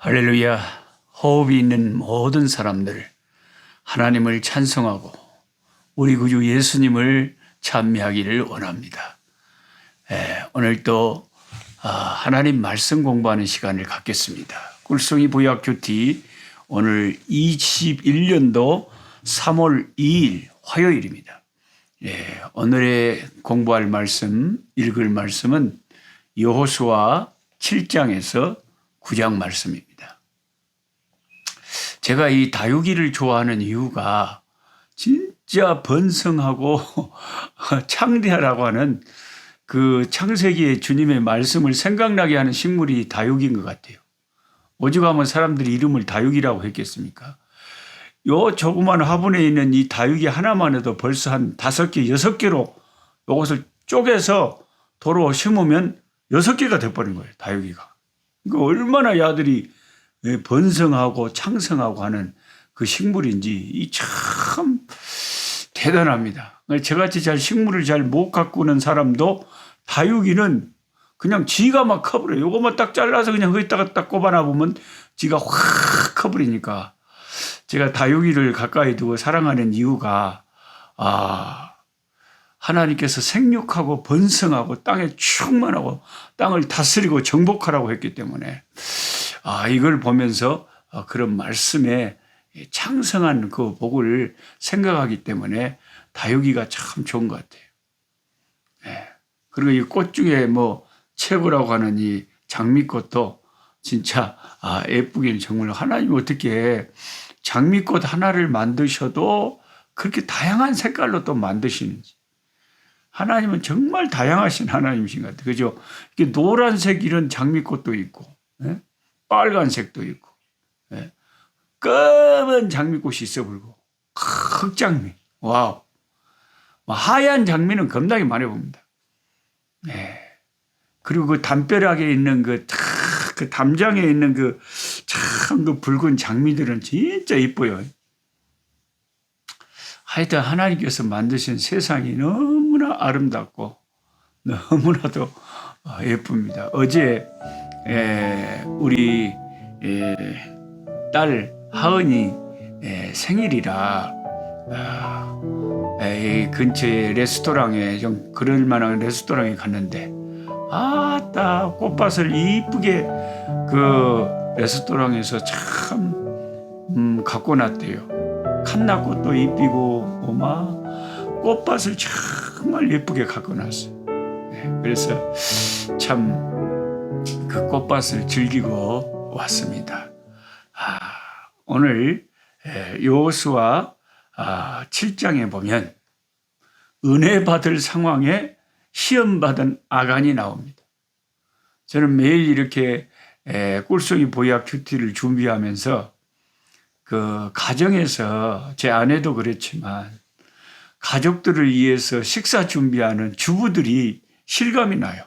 할렐루야. 호흡이 있는 모든 사람들 하나님을 찬송하고 우리 구주 예수님을 찬미하기를 원합니다. 오늘 또 하나님 말씀 공부하는 시간을 갖겠습니다. 꿀송이 보약 큐티 오늘 21년도 3월 2일 화요일입니다. 오늘의 공부할 말씀, 읽을 말씀은 여호수아 7장에서 9장 말씀입니다. 제가 이 다육이를 좋아하는 이유가 진짜 번성하고 창대하라고 하는 그 창세기의 주님의 말씀을 생각나게 하는 식물이 다육이인 것 같아요. 오죽하면 사람들이 이름을 다육이라고 했겠습니까? 요 조그만 화분에 있는 이 다육이 하나만 해도 벌써 한 5개, 6개로 이것을 쪼개서 도로 심으면 6개가 돼버린 거예요, 다육이가. 그러니까 얼마나 야들이 번성하고 창성하고 하는 그 식물인지 이 참 대단합니다. 저같이 잘 식물을 잘 못 가꾸는 사람도 다육이는 그냥 지가 막 커버려요. 요거만 딱 잘라서 그냥 거기다가 딱 꼽아놔 보면 지가 확 커버리니까 제가 다육이를 가까이 두고 사랑하는 이유가 하나님께서 생육하고 번성하고 땅에 충만하고 땅을 다스리고 정복하라고 했기 때문에 이걸 보면서 그런 말씀에 창성한 그 복을 생각하기 때문에 다육이가 참 좋은 것 같아요. 그리고 이 꽃 중에 뭐 최고라고 하는 이 장미꽃도 진짜 예쁘기는 정말 하나님 어떻게 장미꽃 하나를 만드셔도 그렇게 다양한 색깔로 또 만드시는지. 하나님은 정말 다양하신 하나님이신 것 같아요. 그죠? 이렇게 노란색 이런 장미꽃도 있고, 빨간색도 있고, 검은 장미꽃이 있어 보이고, 흑장미, 와우. 하얀 장미는 겁나게 많이 봅니다. 그리고 그 담벼락에 있는 그 담장에 있는 참 그 붉은 장미들은 진짜 이뻐요. 하여튼 하나님께서 만드신 세상이 너무나 아름답고 너무나도 예쁩니다. 어제 우리 딸 하은이 생일이라 이 근처에 레스토랑에 좀 그럴 만한 레스토랑에 갔는데 아따 꽃밭을 이쁘게 그 레스토랑에서 참 갖고 놨대요. 칸나꽃도 이쁘고 꽃밭을 정말 예쁘게 갖고 놨어요. 그래서 참 그 꽃밭을 즐기고 왔습니다. 오늘 여호수아 7장에 보면 은혜 받을 상황에 시험 받은 아간이 나옵니다. 저는 매일 이렇게 꿀송이 보약 큐티를 준비하면서 그 가정에서 제 아내도 그렇지만 가족들을 위해서 식사 준비하는 주부들이 실감이 나요.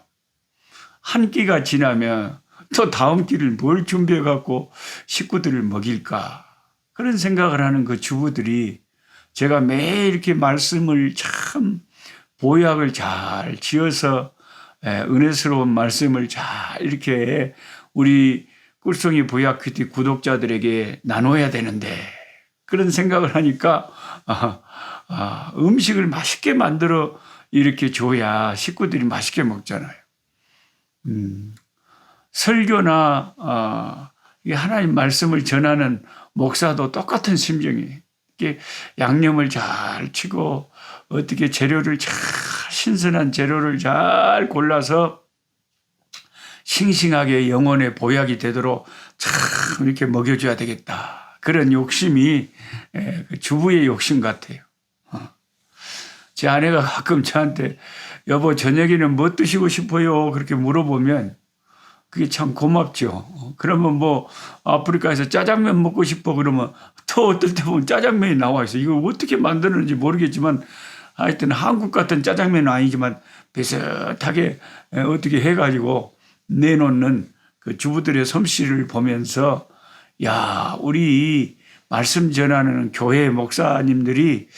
한 끼가 지나면 또 다음 끼를 뭘 준비해 갖고 식구들을 먹일까 그런 생각을 하는 그 주부들이 제가 매일 이렇게 말씀을 참 보약을 잘 지어서 은혜스러운 말씀을 잘 이렇게 우리 꿀송이 보약 큐티 구독자들에게 나눠야 되는데 그런 생각을 하니까 음식을 맛있게 만들어 이렇게 줘야 식구들이 맛있게 먹잖아요. 설교나 하나님 말씀을 전하는 목사도 똑같은 심정이에요. 이렇게 양념을 잘 치고 어떻게 재료를 잘 신선한 재료를 잘 골라서 싱싱하게 영혼의 보약이 되도록 참 이렇게 먹여줘야 되겠다. 그런 욕심이 주부의 욕심 같아요. 제 아내가 가끔 저한테 여보 저녁에는 뭐 드시고 싶어요? 그렇게 물어보면 그게 참 고맙죠. 그러면 뭐 아프리카에서 짜장면 먹고 싶어 그러면 또 어떨 때 보면 짜장면이 나와 있어요. 이거 어떻게 만드는지 모르겠지만 하여튼 한국 같은 짜장면은 아니지만 비슷하게 어떻게 해가지고 내놓는 그 주부들의 솜씨를 보면서 야 우리 말씀 전하는 교회 목사님들이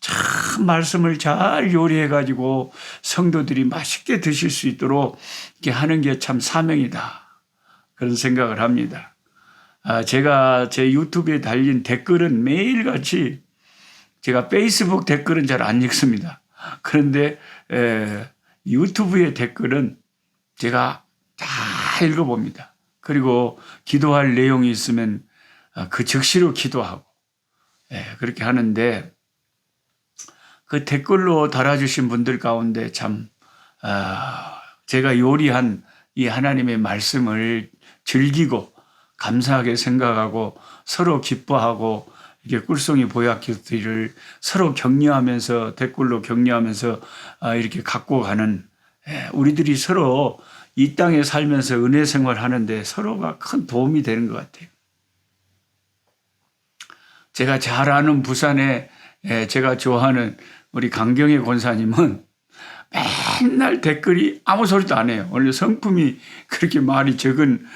참 말씀을 잘 요리해가지고 성도들이 맛있게 드실 수 있도록 이렇게 하는 게 참 사명이다. 그런 생각을 합니다. 제가 제 유튜브에 달린 댓글은 매일같이 제가 페이스북 댓글은 잘 안 읽습니다. 그런데 유튜브의 댓글은 제가 다 읽어봅니다. 그리고 기도할 내용이 있으면 그 즉시로 기도하고 그렇게 하는데 그 댓글로 달아주신 분들 가운데 참 제가 요리한 이 하나님의 말씀을 즐기고 감사하게 생각하고 서로 기뻐하고 이렇게 꿀송이 보약기도를 서로 격려하면서 댓글로 격려하면서 이렇게 갖고 가는 우리들이 서로 이 땅에 살면서 은혜 생활하는데 서로가 큰 도움이 되는 것 같아요. 제가 잘 아는 부산에 제가 좋아하는 우리 강경애 권사님은 맨날 댓글이 아무 소리도 안 해요. 원래 성품이 그렇게 말이 적은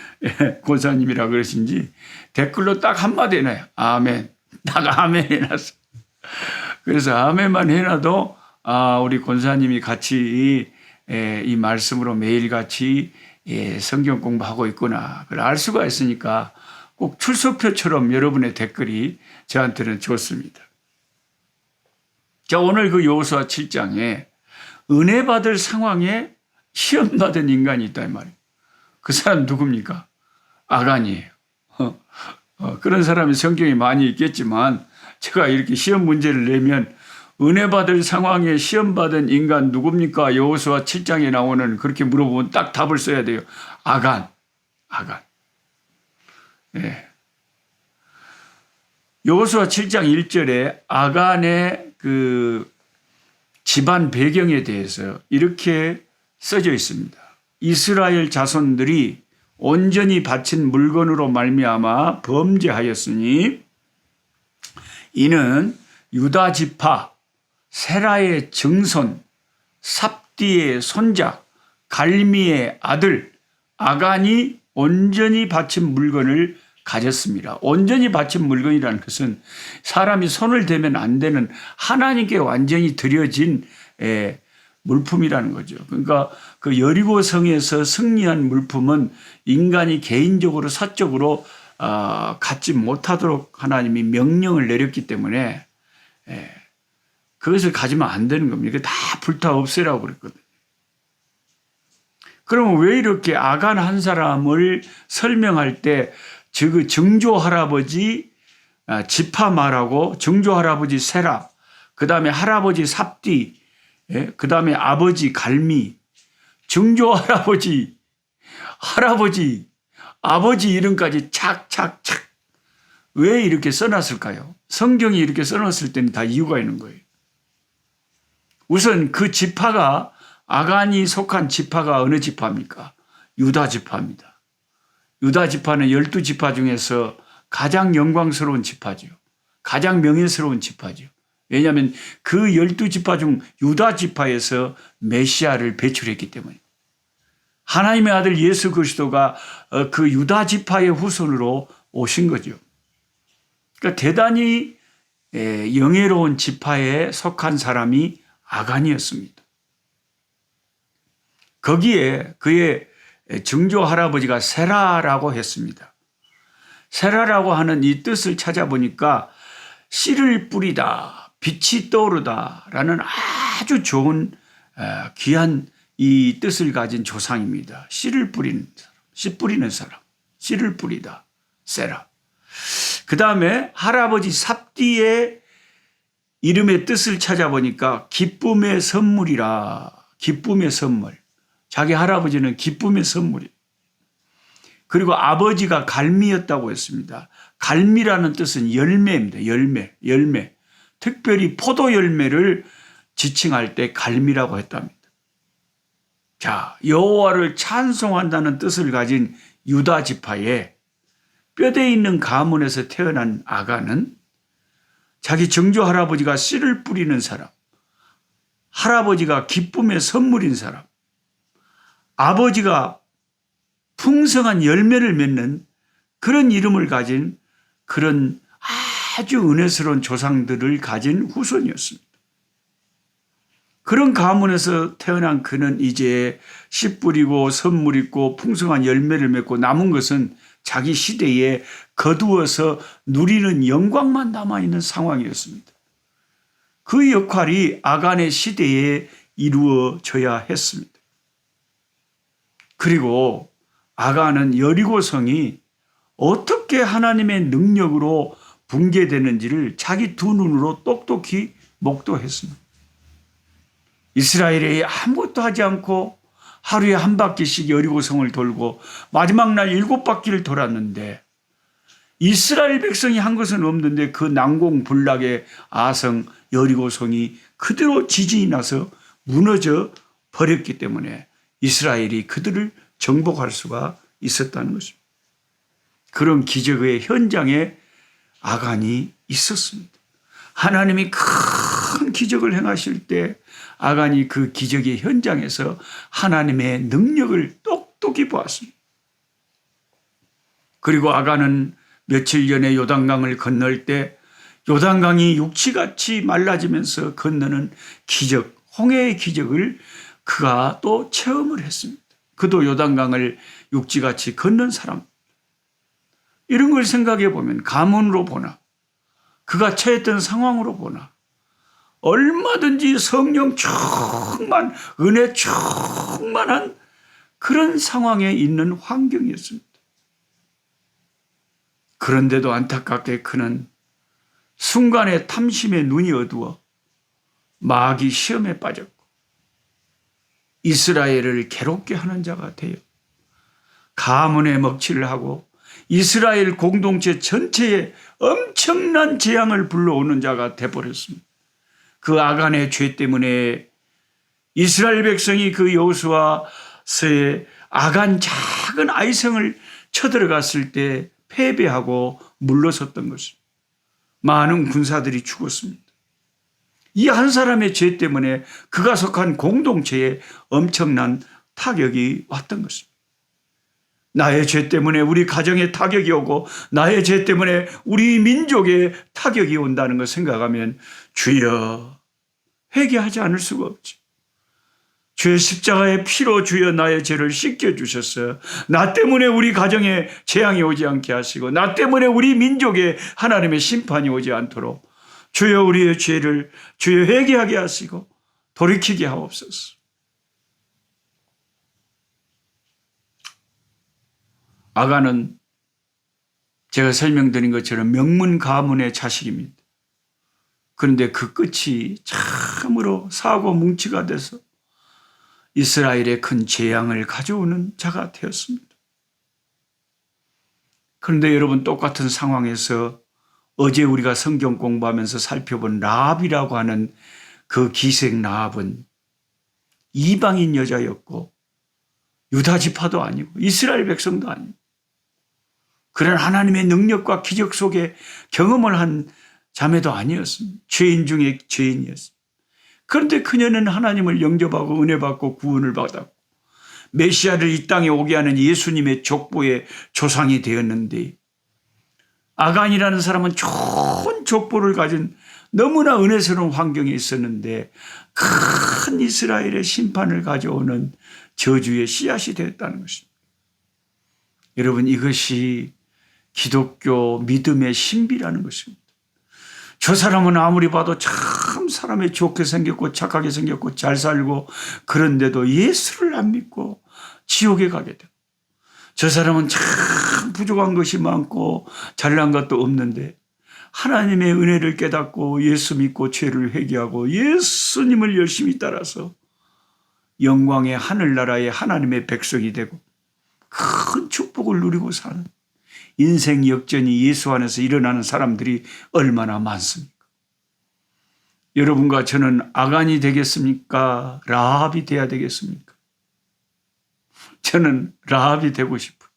권사님이라 그러신지 댓글로 딱 한마디 해놔요. 아멘. 딱 아멘 해놨어. 그래서 아멘만 해놔도 우리 권사님이 같이 이 말씀으로 매일같이 성경 공부하고 있구나. 그걸 알 수가 있으니까 꼭 출석표처럼 여러분의 댓글이 저한테는 좋습니다. 자, 오늘 그 여호수아 7장에 은혜 받을 상황에 시험 받은 인간이 있다 이 말이에요. 그 사람 누굽니까? 아간이에요. 그런 사람이 성경에 많이 있겠지만 제가 이렇게 시험 문제를 내면 은혜 받을 상황에 시험 받은 인간 누굽니까? 여호수아 7장에 나오는 그렇게 물어보면 딱 답을 써야 돼요. 아간. 네. 여호수아 7장 1절에 아간의 그 집안 배경에 대해서 이렇게 써져 있습니다. 이스라엘 자손들이 온전히 바친 물건으로 말미암아 범죄하였으니 이는 유다 지파 세라의 증손 삽디의 손자 갈미의 아들 아간이 온전히 바친 물건을 가졌습니다. 온전히 바친 물건이라는 것은 사람이 손을 대면 안 되는 하나님께 완전히 드려진 물품이라는 거죠. 그러니까 그 여리고 성에서 승리한 물품은 인간이 개인적으로 사적으로 갖지 못하도록 하나님이 명령을 내렸기 때문에 그것을 가지면 안 되는 겁니다. 다 불타 없애라고 그랬거든요. 그러면 왜 이렇게 아간 한 사람을 설명할 때 그 증조 할아버지 지파 말하고 증조 할아버지 세라, 그 다음에 할아버지 삽디, 그 다음에 아버지 갈미, 증조 할아버지, 아버지 이름까지 착착착 왜 이렇게 써놨을까요? 성경이 이렇게 써놨을 때는 다 이유가 있는 거예요. 우선 그 지파가 아간이 속한 지파가 어느 지파입니까? 유다 지파입니다. 유다 지파는 12지파 중에서 가장 영광스러운 지파죠. 가장 명예스러운 지파죠. 왜냐하면 그 12지파 중 유다 지파에서 메시아를 배출했기 때문에 하나님의 아들 예수 그리스도가 그 유다 지파의 후손으로 오신 거죠. 그러니까 대단히 영예로운 지파에 속한 사람이 아간이었습니다. 거기에 그의 증조 할아버지가 세라라고 했습니다. 세라라고 하는 이 뜻을 찾아보니까 씨를 뿌리다, 빛이 떠오르다라는 아주 좋은 귀한 이 뜻을 가진 조상입니다. 씨를 뿌리는 사람, 씨 뿌리는 사람, 씨를 뿌리다, 세라. 그 다음에 할아버지 삽디의 이름의 뜻을 찾아보니까 기쁨의 선물이라, 기쁨의 선물. 자기 할아버지는 기쁨의 선물이에요. 그리고 아버지가 갈미였다고 했습니다. 갈미라는 뜻은 열매입니다. 열매. 특별히 포도 열매를 지칭할 때 갈미라고 했답니다. 자, 여호와를 찬송한다는 뜻을 가진 유다 지파에 뼈대 있는 가문에서 태어난 아간은 자기 증조 할아버지가 씨를 뿌리는 사람, 할아버지가 기쁨의 선물인 사람, 아버지가 풍성한 열매를 맺는 그런 이름을 가진 그런 아주 은혜스러운 조상들을 가진 후손이었습니다. 그런 가문에서 태어난 그는 이제 씨 뿌리고 선물 있고 풍성한 열매를 맺고 남은 것은 자기 시대에 거두어서 누리는 영광만 남아있는 상황이었습니다. 그 역할이 아간의 시대에 이루어져야 했습니다. 그리고 아간은 여리고성이 어떻게 하나님의 능력으로 붕괴되는지를 자기 두 눈으로 똑똑히 목도했습니다. 이스라엘이 아무것도 하지 않고 하루에 한 바퀴씩 여리고성을 돌고 마지막 날 7바퀴를 돌았는데 이스라엘 백성이 한 것은 없는데 그 난공불락의 아성 여리고성이 그대로 지진이 나서 무너져 버렸기 때문에 이스라엘이 그들을 정복할 수가 있었다는 것입니다. 그런 기적의 현장에 아간이 있었습니다. 하나님이 큰 기적을 행하실 때 아간이 그 기적의 현장에서 하나님의 능력을 똑똑히 보았습니다. 그리고 아간은 며칠 전에 요단강을 건널 때 요단강이 육지같이 말라지면서 건너는 기적, 홍해의 기적을 그가 또 체험을 했습니다. 그도 요단강을 육지같이 건넌 사람. 이런 걸 생각해 보면 가문으로 보나 그가 처했던 상황으로 보나 얼마든지 성령 충만, 은혜 충만한 그런 상황에 있는 환경이었습니다. 그런데도 안타깝게 그는 순간에 탐심의 눈이 어두워 마귀 시험에 빠졌고 이스라엘을 괴롭게 하는 자가 되어 가문의 먹칠을 하고 이스라엘 공동체 전체에 엄청난 재앙을 불러오는 자가 되어버렸습니다. 그 아간의 죄 때문에 이스라엘 백성이 그 여호수아서의 아간 작은 아이성을 쳐들어갔을 때 패배하고 물러섰던 것입니다. 많은 군사들이 죽었습니다. 이 한 사람의 죄 때문에 그가 속한 공동체에 엄청난 타격이 왔던 것입니다. 나의 죄 때문에 우리 가정에 타격이 오고 나의 죄 때문에 우리 민족에 타격이 온다는 걸 생각하면 주여 회개하지 않을 수가 없지. 주의 십자가의 피로 주여 나의 죄를 씻겨주셨어요. 나 때문에 우리 가정에 재앙이 오지 않게 하시고 나 때문에 우리 민족에 하나님의 심판이 오지 않도록 주여 우리의 죄를 주여 회개하게 하시고 돌이키게 하옵소서. 아간은 제가 설명드린 것처럼 명문 가문의 자식입니다. 그런데 그 끝이 참으로 사고 뭉치가 돼서 이스라엘에 큰 재앙을 가져오는 자가 되었습니다. 그런데 여러분 똑같은 상황에서 어제 우리가 성경 공부하면서 살펴본 라합이라고 하는 그 기생 라합은 이방인 여자였고 유다 지파도 아니고 이스라엘 백성도 아니고 그런 하나님의 능력과 기적 속에 경험을 한 자매도 아니었습니다. 죄인 중에 죄인이었습니다. 그런데 그녀는 하나님을 영접하고 은혜 받고 구원을 받았고 메시아를 이 땅에 오게 하는 예수님의 족보의 조상이 되었는데 아간이라는 사람은 좋은 족보를 가진 너무나 은혜스러운 환경에 있었는데 큰 이스라엘의 심판을 가져오는 저주의 씨앗이 되었다는 것입니다. 여러분 이것이 기독교 믿음의 신비라는 것입니다. 저 사람은 아무리 봐도 참 사람이 좋게 생겼고 착하게 생겼고 잘 살고 그런데도 예수를 안 믿고 지옥에 가게 되고 저 사람은 참 부족한 것이 많고 잘난 것도 없는데 하나님의 은혜를 깨닫고 예수 믿고 죄를 회개하고 예수님을 열심히 따라서 영광의 하늘나라의 하나님의 백성이 되고 큰 축복을 누리고 사는 인생 역전이 예수 안에서 일어나는 사람들이 얼마나 많습니까? 여러분과 저는 아간이 되겠습니까? 라합이 돼야 되겠습니까? 저는 라합이 되고 싶어요.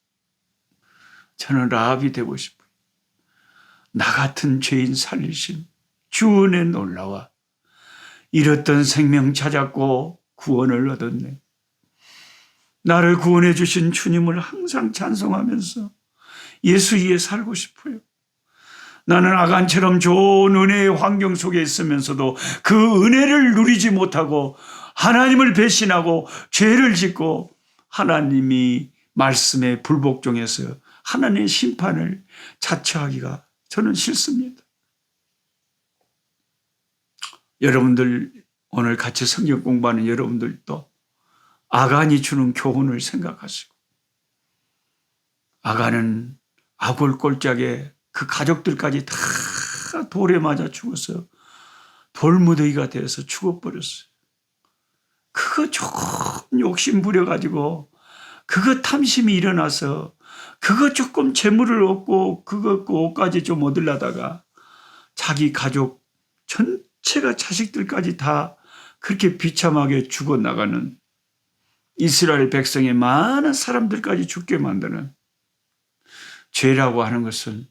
저는 라합이 되고 싶어요. 나 같은 죄인 살리신 주 은혜 놀라와 잃었던 생명 찾았고 구원을 얻었네. 나를 구원해 주신 주님을 항상 찬송하면서 예수 위에 살고 싶어요. 나는 아간처럼 좋은 은혜의 환경 속에 있으면서도 그 은혜를 누리지 못하고 하나님을 배신하고 죄를 짓고 하나님이 말씀에 불복종해서 하나님의 심판을 자처하기가 저는 싫습니다. 여러분들 오늘 같이 성경 공부하는 여러분들도 아간이 주는 교훈을 생각하시고, 아간은 아골골짝에 그 가족들까지 다 돌에 맞아 죽어서 돌무더기가 되어서 죽어버렸어요. 그거 조금 욕심 부려가지고 그거 탐심이 일어나서 그거 조금 재물을 얻고 그거 옷까지 좀 얻으려다가 자기 가족 전체가 자식들까지 다 그렇게 비참하게 죽어나가는, 이스라엘 백성의 많은 사람들까지 죽게 만드는 죄라고 하는 것은,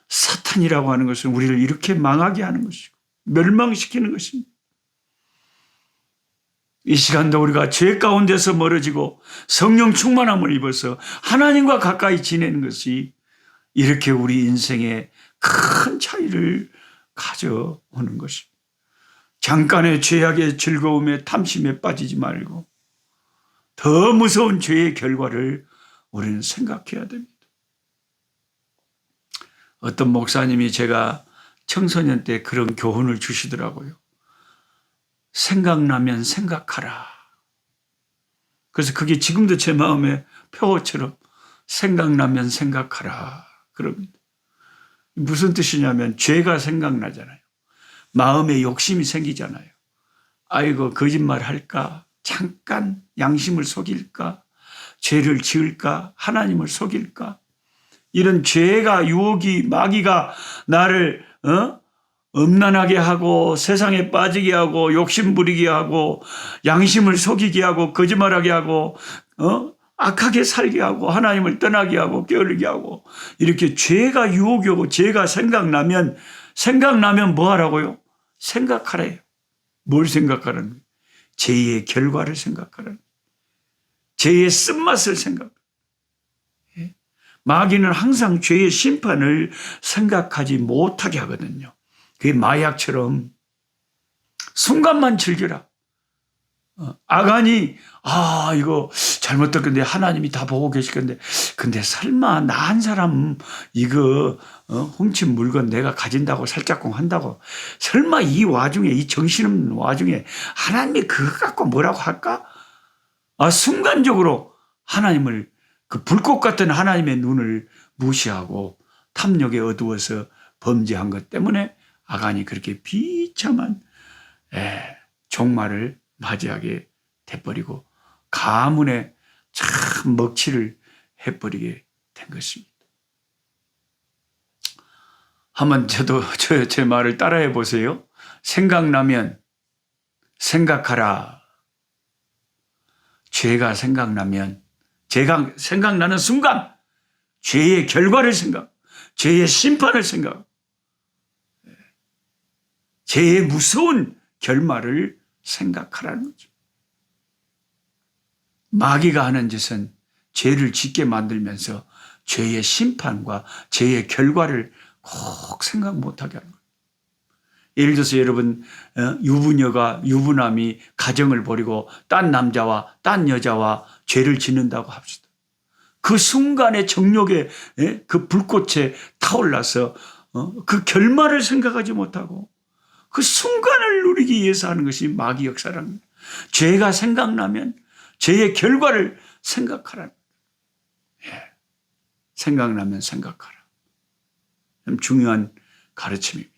사탄이라고 하는 것은 우리를 이렇게 망하게 하는 것이고 멸망시키는 것입니다. 이 시간도 우리가 죄 가운데서 멀어지고 성령 충만함을 입어서 하나님과 가까이 지내는 것이 이렇게 우리 인생에 큰 차이를 가져오는 것입니다. 잠깐의 죄악의 즐거움에 탐심에 빠지지 말고 더 무서운 죄의 결과를 우리는 생각해야 됩니다. 어떤 목사님이 제가 청소년 때 그런 교훈을 주시더라고요. 생각나면 생각하라. 그래서 그게 지금도 제 마음에 표어처럼 생각나면 생각하라 그럽니다. 무슨 뜻이냐면 죄가 생각나잖아요. 마음에 욕심이 생기잖아요. 아이고 거짓말 할까? 잠깐 양심을 속일까? 죄를 지을까? 하나님을 속일까? 이런 죄가, 유혹이, 마귀가 나를 음란하게 하고 세상에 빠지게 하고 욕심 부리게 하고 양심을 속이게 하고 거짓말하게 하고 악하게 살게 하고 하나님을 떠나게 하고 게으르게 하고, 이렇게 죄가 유혹이 오고 죄가 생각나면 뭐 하라고요? 생각하래요. 뭘 생각하라는 거예요? 죄의 결과를 생각하라는 거예요. 죄의 쓴맛을 생각하라는 거예요. 마귀는 항상 죄의 심판을 생각하지 못하게 하거든요. 그게 마약처럼 순간만 즐겨라. 아간이 이거 잘못됐건데 하나님이 다 보고 계실 건데, 근데 설마 나 한 사람 이거 훔친 물건 내가 가진다고 살짝공 한다고 설마 이 와중에, 이 정신없는 와중에 하나님이 그거 갖고 뭐라고 할까? 순간적으로 하나님을, 그 불꽃 같은 하나님의 눈을 무시하고 탐욕에 어두워서 범죄한 것 때문에 아간이 그렇게 비참한 종말을 맞이하게 돼버리고 가문에 참 먹칠을 해버리게 된 것입니다. 한번 제 말을 따라해 보세요. 생각나면 생각하라. 죄가 생각나면, 죄가 생각나는 순간 죄의 결과를 죄의 심판을 죄의 무서운 결말을 생각하라는 거죠. 마귀가 하는 짓은 죄를 짓게 만들면서 죄의 심판과 죄의 결과를 꼭 생각 못하게 하는 거예요. 예를 들어서 여러분, 유부녀가, 유부남이 가정을 버리고 딴 남자와 딴 여자와 죄를 짓는다고 합시다. 그 순간의 정욕에, 그 불꽃에 타올라서 그 결말을 생각하지 못하고 그 순간을 누리기 위해서 하는 것이 마귀 역사라는 거예요. 죄가 생각나면 죄의 결과를 생각하라. 생각나면 생각하라. 참 중요한 가르침입니다.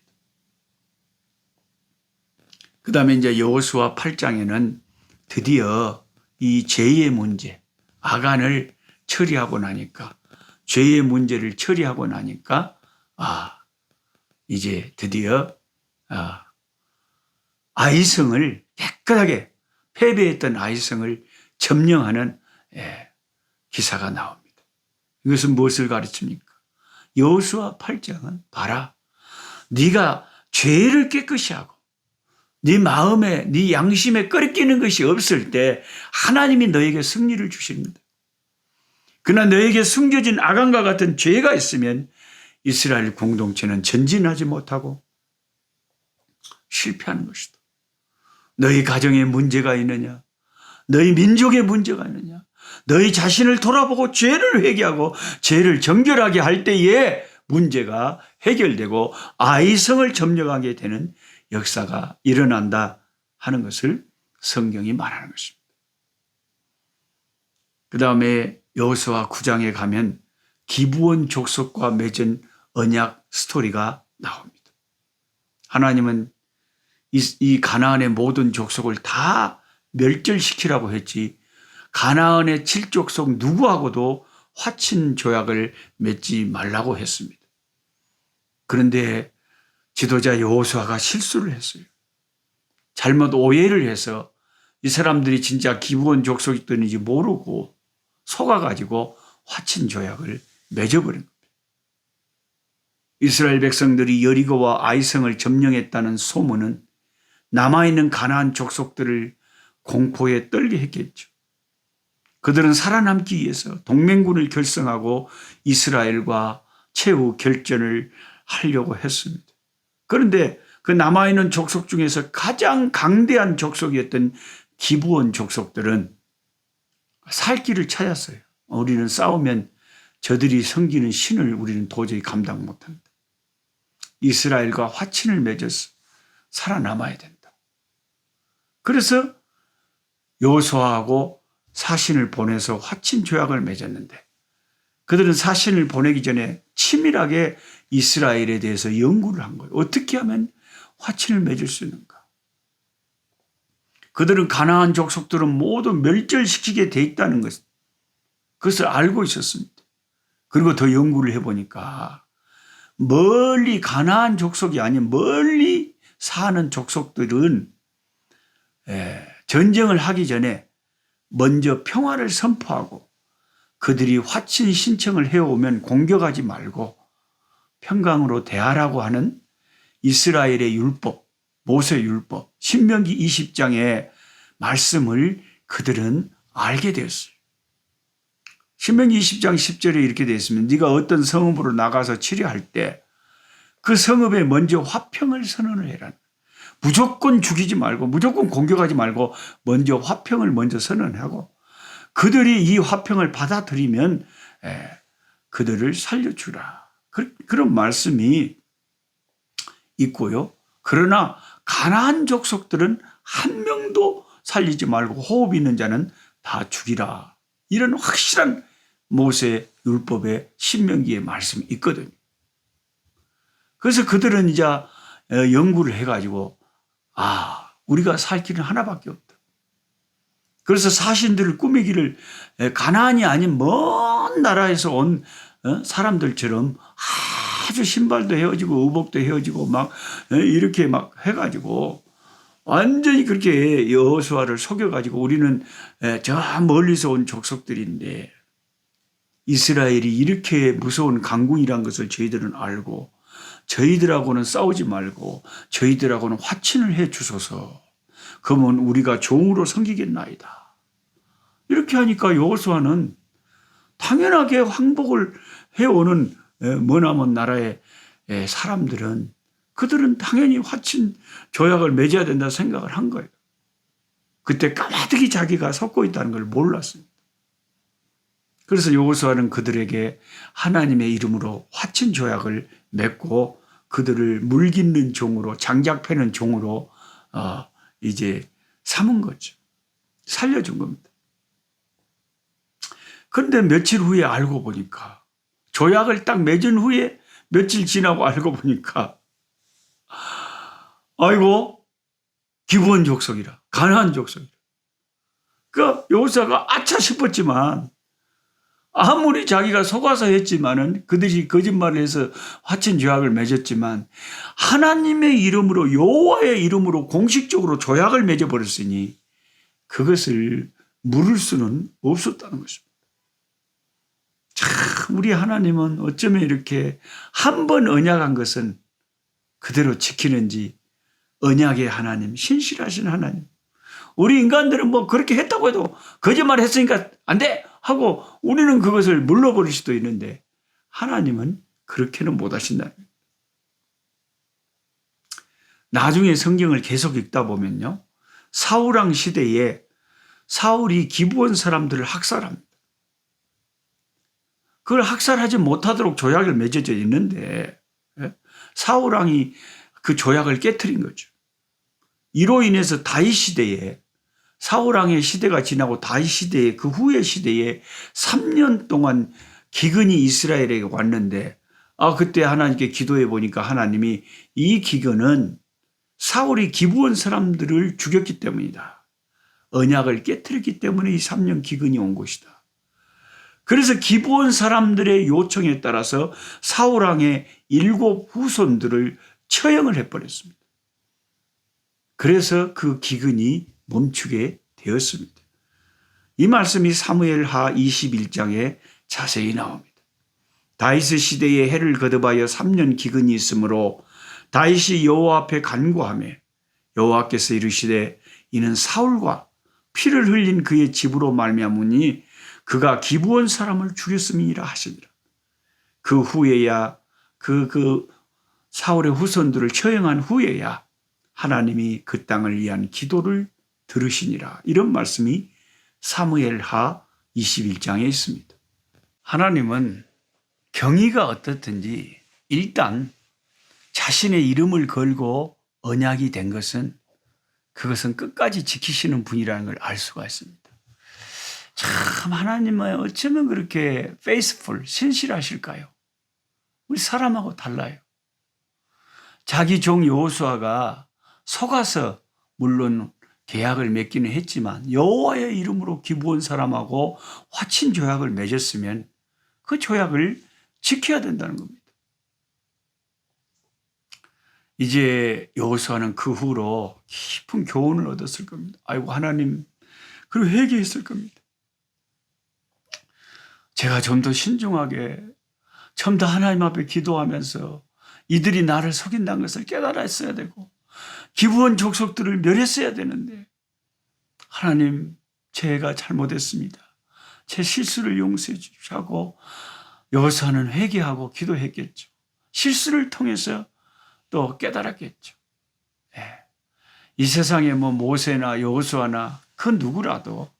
그 다음에 이제 여호수아 8장에는 드디어 이 죄의 문제, 아간을 처리하고 나니까, 죄의 문제를 처리하고 나니까, 이제 드디어, 아이성을 깨끗하게 패배했던 아이성을 점령하는 기사가 나옵니다. 이것은 무엇을 가르칩니까? 여호수아 8장은 봐라, 네가 죄를 깨끗이 하고 네 마음에, 네 양심에 끓이끼는 것이 없을 때 하나님이 너에게 승리를 주십니다. 그러나 너에게 숨겨진 아간과 같은 죄가 있으면 이스라엘 공동체는 전진하지 못하고 실패하는 것이다. 너희 가정에 문제가 있느냐? 너희 민족에 문제가 있느냐? 너희 자신을 돌아보고 죄를 회개하고 죄를 정결하게 할 때에 문제가 해결되고 아이성을 점령하게 되는 역사가 일어난다 하는 것을 성경이 말하는 것입니다. 그 다음에 여호수아 9장에 가면 기브온 족속과 맺은 언약 스토리가 나옵니다. 하나님은 이 가나안의 모든 족속을 다 멸절시키라고 했지 가나안의 7족속 누구하고도 화친 조약을 맺지 말라고 했습니다. 그런데 지도자 여호수아가 실수를 했어요. 잘못 오해를 해서 이 사람들이 진짜 기브온 족속이었는지 모르고 속아가지고 화친 조약을 맺어버린 겁니다. 이스라엘 백성들이 여리고와 아이성을 점령했다는 소문은 남아있는 가나안 족속들을 공포에 떨게 했겠죠. 그들은 살아남기 위해서 동맹군을 결성하고 이스라엘과 최후 결전을 하려고 했습니다. 그런데 그 남아있는 족속 중에서 가장 강대한 족속이었던 기브온 족속들은 살 길을 찾았어요. 우리는 싸우면 저들이 섬기는 신을 우리는 도저히 감당 못한다. 이스라엘과 화친을 맺어서 살아남아야 된다. 그래서 여호수아하고 사신을 보내서 화친 조약을 맺었는데 그들은 사신을 보내기 전에 치밀하게 이스라엘에 대해서 연구를 한 거예요. 어떻게 하면 화친을 맺을 수 있는가? 그들은 가나안 족속들은 모두 멸절시키게 돼 있다는 그것을 알고 있었습니다. 그리고 더 연구를 해보니까 멀리 가나안 족속이 아닌 멀리 사는 족속들은 전쟁을 하기 전에 먼저 평화를 선포하고 그들이 화친 신청을 해오면 공격하지 말고 평강으로 대하라고 하는 이스라엘의 율법, 모세 율법, 신명기 20장의 말씀을 그들은 알게 되었어요. 신명기 20장 10절에 이렇게 되어 있으면 네가 어떤 성읍으로 나가서 치료할 때 그 성읍에 먼저 화평을 선언을 해라. 무조건 죽이지 말고 무조건 공격하지 말고 먼저 화평을 먼저 선언하고 그들이 이 화평을 받아들이면 그들을 살려주라. 그런 말씀이 있고요. 그러나 가나안 족속들은 한 명도 살리지 말고 호흡 있는 자는 다 죽이라. 이런 확실한 모세 율법의 신명기의 말씀이 있거든요. 그래서 그들은 이제 연구를 해가지고 우리가 살 길은 하나밖에 없다. 그래서 사신들을 꾸미기를 가나안이 아닌 먼 나라에서 온 사람들처럼 아주 신발도 헤어지고 의복도 헤어지고 막 이렇게 막 해가지고 완전히 그렇게 여호수아를 속여가지고 우리는 저 멀리서 온 족속들인데 이스라엘이 이렇게 무서운 강군이란 것을 저희들은 알고 저희들하고는 싸우지 말고 저희들하고는 화친을 해 주소서. 그러면 우리가 종으로 섬기겠나이다. 이렇게 하니까 여호수아는 당연하게 항복을 해오는 머나먼 나라의 사람들은 그들은 당연히 화친 조약을 맺어야 된다 생각을 한 거예요. 그때 까마득히 자기가 섞고 있다는 걸 몰랐습니다. 그래서 여호수아는 그들에게 하나님의 이름으로 화친 조약을 맺고 그들을 물깃는 종으로 장작 패는 종으로 이제 삼은 거죠. 살려준 겁니다. 그런데 며칠 후에 알고 보니까 조약을 딱 맺은 후에 며칠 지나고 알고 보니까 아이고 기브온 족속이라 가나안 족속이라. 그러니까 여호수아가 아차 싶었지만 아무리 자기가 속아서 했지만은 그들이 거짓말을 해서 화친 조약을 맺었지만 하나님의 이름으로 여호와의 이름으로 공식적으로 조약을 맺어버렸으니 그것을 물을 수는 없었다는 것입니다. 참 우리 하나님은 어쩌면 이렇게 한 번 언약한 것은 그대로 지키는지 언약의 하나님, 신실하신 하나님. 우리 인간들은 뭐 그렇게 했다고 해도 거짓말 했으니까 안 돼! 하고 우리는 그것을 물러버릴 수도 있는데 하나님은 그렇게는 못 하신다. 나중에 성경을 계속 읽다 보면요. 사울왕 시대에 사울이 기브온 사람들을 학살합니다. 그걸 학살하지 못하도록 조약을 맺어져 있는데 사울 왕이 그 조약을 깨트린 거죠. 이로 인해서 다윗 시대에 사울 왕의 시대가 지나고 다윗 시대에 그 후의 시대에 3년 동안 기근이 이스라엘에게 왔는데 그때 하나님께 기도해 보니까 하나님이 이 기근은 사울이 기브온 사람들을 죽였기 때문이다. 언약을 깨트렸기 때문에 이 3년 기근이 온 것이다. 그래서 기브온 사람들의 요청에 따라서 사울 왕의 7 후손들을 처형을 해버렸습니다. 그래서 그 기근이 멈추게 되었습니다. 이 말씀이 사무엘하 21장에 자세히 나옵니다. 다윗 시대에 해를 거듭하여 3년 기근이 있으므로 다윗이 여호와 앞에 간구하며 여호와께서 이르시되 이는 사울과 피를 흘린 그의 집으로 말미암으니 그가 기브온 사람을 죽였음이니라 하시니라. 그 후에야 그 사울의 후손들을 처형한 후에야 하나님이 그 땅을 위한 기도를 들으시니라. 이런 말씀이 사무엘하 21장에 있습니다. 하나님은 경위가 어떻든지 일단 자신의 이름을 걸고 언약이 된 것은 그것은 끝까지 지키시는 분이라는 걸 알 수가 있습니다. 참 하나님은 어쩌면 그렇게 faithful, 신실하실까요? 우리 사람하고 달라요. 자기 종 여호수아가 속아서 물론 계약을 맺기는 했지만 여호와의 이름으로 기브온 사람하고 화친 조약을 맺었으면 그 조약을 지켜야 된다는 겁니다. 이제 여호수아는 그 후로 깊은 교훈을 얻었을 겁니다. 아이고 하나님, 그리고 회개했을 겁니다. 제가 좀 더 신중하게 좀 더 하나님 앞에 기도하면서 이들이 나를 속인다는 것을 깨달았어야 되고 기브온 족속들을 멸했어야 되는데 하나님, 제가 잘못했습니다. 제 실수를 용서해 주십시오 하고 여호수아는 회개하고 기도했겠죠. 실수를 통해서 또 깨달았겠죠. 이 세상에 모세나 여호수아나 그 누구라도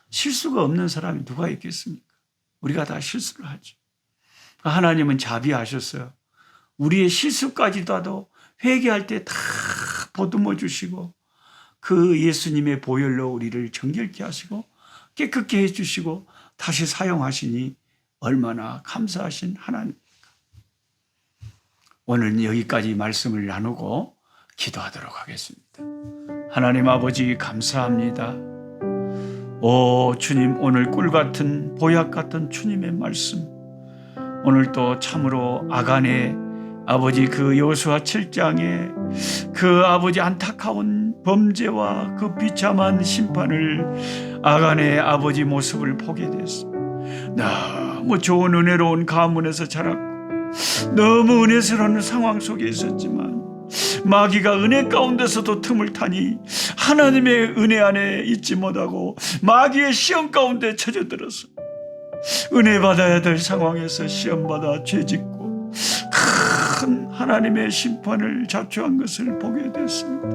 실수가 없는 사람이 누가 있겠습니까? 우리가 다 실수를 하죠. 하나님은 자비하셨어요. 우리의 실수까지도 회개할 때 다 보듬어 주시고 그 예수님의 보혈로 우리를 정결케 하시고 깨끗게 해주시고 다시 사용하시니 얼마나 감사하신 하나님입니까? 오늘은 여기까지 말씀을 나누고 기도하도록 하겠습니다. 하나님 아버지 감사합니다. 오 주님, 오늘 꿀같은 보약 같은 주님의 말씀, 오늘 또 참으로 아간의 아버지 그 여호수아 7장에 그 아버지 안타까운 범죄와 그 비참한 심판을 아간의 아버지 모습을 보게 됐습니다. 너무 좋은 은혜로운 가문에서 자랐고 너무 은혜스러운 상황 속에 있었지만 마귀가 은혜 가운데서도 틈을 타니 하나님의 은혜 안에 있지 못하고 마귀의 시험 가운데 처져들어서 은혜 받아야 될 상황에서 시험받아 죄짓고 큰 하나님의 심판을 자초한 것을 보게 됐습니다.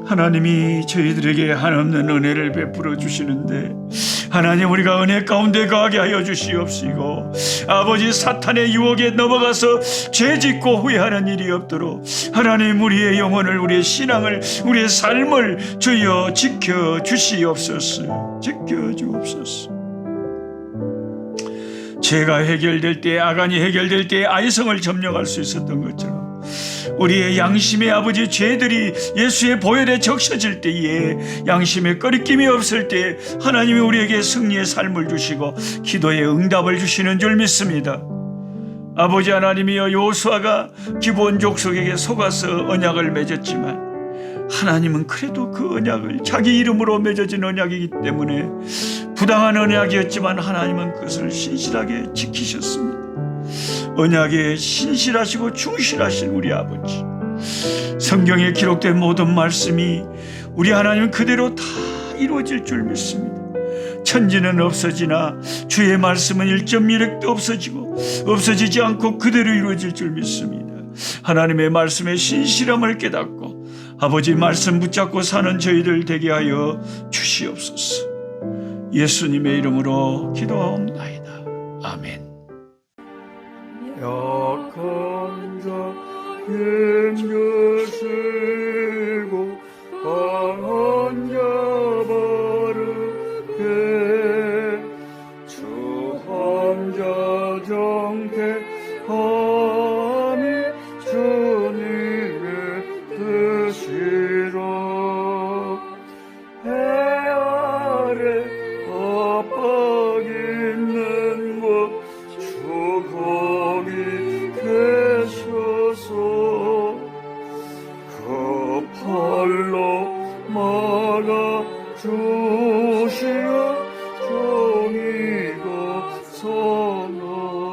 하나님이 저희들에게 한없는 은혜를 베풀어 주시는데 하나님, 우리가 은혜 가운데 가게 하여 주시옵시고 아버지 사탄의 유혹에 넘어가서 죄짓고 후회하는 일이 없도록 하나님, 우리의 영혼을, 우리의 신앙을, 우리의 삶을 주여 지켜주시옵소서. 지켜주옵소서. 죄가 해결될 때, 아간이 해결될 때 아이성을 점령할 수 있었던 것처럼 우리의 양심의 아버지 죄들이 예수의 보혈에 적셔질 때에 양심의 꺼리낌이 없을 때 하나님이 우리에게 승리의 삶을 주시고 기도의 응답을 주시는 줄 믿습니다. 아버지 하나님이여, 여호수아가 기브온 족속에게 속아서 언약을 맺었지만 하나님은 그래도 그 언약을 자기 이름으로 맺어진 언약이기 때문에 부당한 언약이었지만 하나님은 그것을 신실하게 지키셨습니다. 언약에 신실하시고 충실하신 우리 아버지, 성경에 기록된 모든 말씀이 우리 하나님은 그대로 다 이루어질 줄 믿습니다. 천지는 없어지나 주의 말씀은 1.1획도 없어지지 않고 그대로 이루어질 줄 믿습니다. 하나님의 말씀의 신실함을 깨닫고 아버지 말씀 붙잡고 사는 저희들 되게 하여 주시옵소서. 예수님의 이름으로 기도하옵나이다. 아멘. 약한 자 힘주시고 강한 자 바르게 주한 자 정택함이 주님의 뜻이라. 해 아래 압박 있는 곳 주 거기 계셔서 그 팔로 막아 주시어 정의가 선하